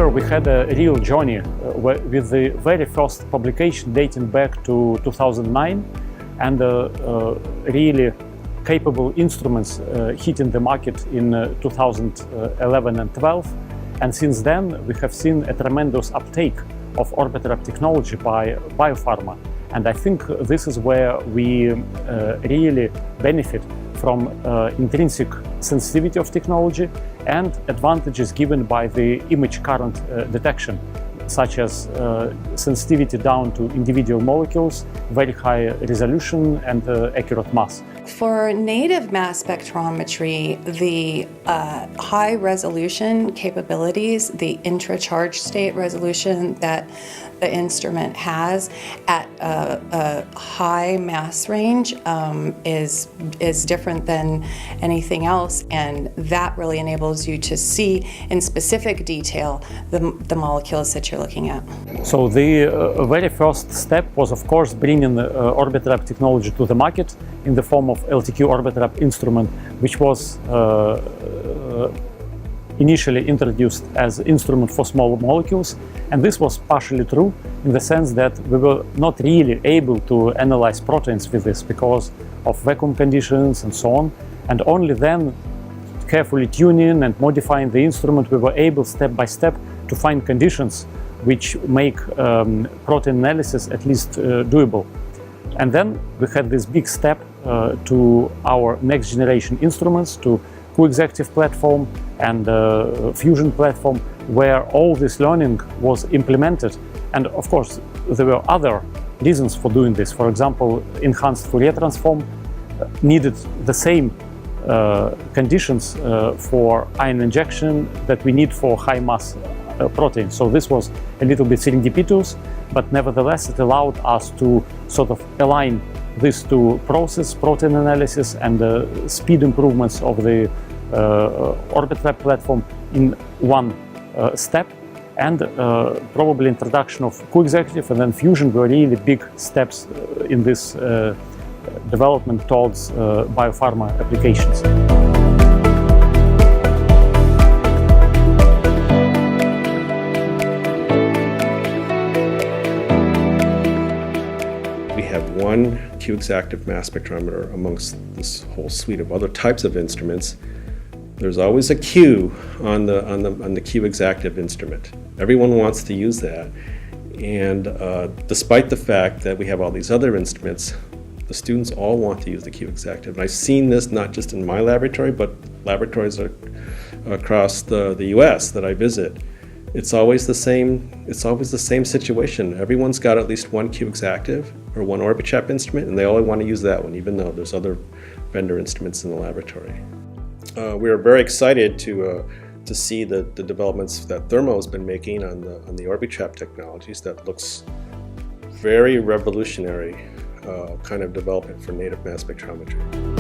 Here we had a real journey with the very first publication dating back to 2009 and really capable instruments hitting the market in 2011 and 12. And since then we have seen a tremendous uptake of Orbitrap technology by BioPharma. And I think this is where we really benefit from intrinsic sensitivity of technology and advantages given by the image current detection, such as sensitivity down to individual molecules, very high resolution and accurate mass. For native mass spectrometry, the high resolution capabilities, the intra-charge state resolution that the instrument has at a high mass range is different than anything else, and that really enables you to see in specific detail the molecules that you're looking at. So the very first step was, of course, bringing the Orbitrap technology to the market in the form of LTQ Orbitrap instrument, which was initially introduced as instrument for small molecules. And this was partially true in the sense that we were not really able to analyze proteins with this because of vacuum conditions and so on. And only then, carefully tuning and modifying the instrument, we were able step by step to find conditions which make protein analysis at least doable. And then we had this big step to our next generation instruments, to co-executive platform and fusion platform, where all this learning was implemented. And of course, there were other reasons for doing this. For example, enhanced Fourier transform needed the same conditions for ion injection that we need for high mass proteins. So this was a little bit serendipitous, but nevertheless it allowed us to sort of align this to process protein analysis and the speed improvements of the Orbitrap platform in one step. And probably introduction of co-executive and then fusion were really big steps in this development towards biopharma applications. We have one Q-exactive mass spectrometer amongst this whole suite of other types of instruments. There's always a Q on the Q-exactive instrument. Everyone wants to use that, and despite the fact that we have all these other instruments, the students all want to use the Q-exactive. And I've seen this not just in my laboratory, but laboratories across the U.S. that I visit. It's always the same. It's always the same situation. Everyone's got at least one Q-exactive or one Orbitrap instrument, and they all want to use that one, even though there's other vendor instruments in the laboratory. We are very excited to see the developments that Thermo has been making on the Orbitrap technologies. That looks very revolutionary kind of development for native mass spectrometry.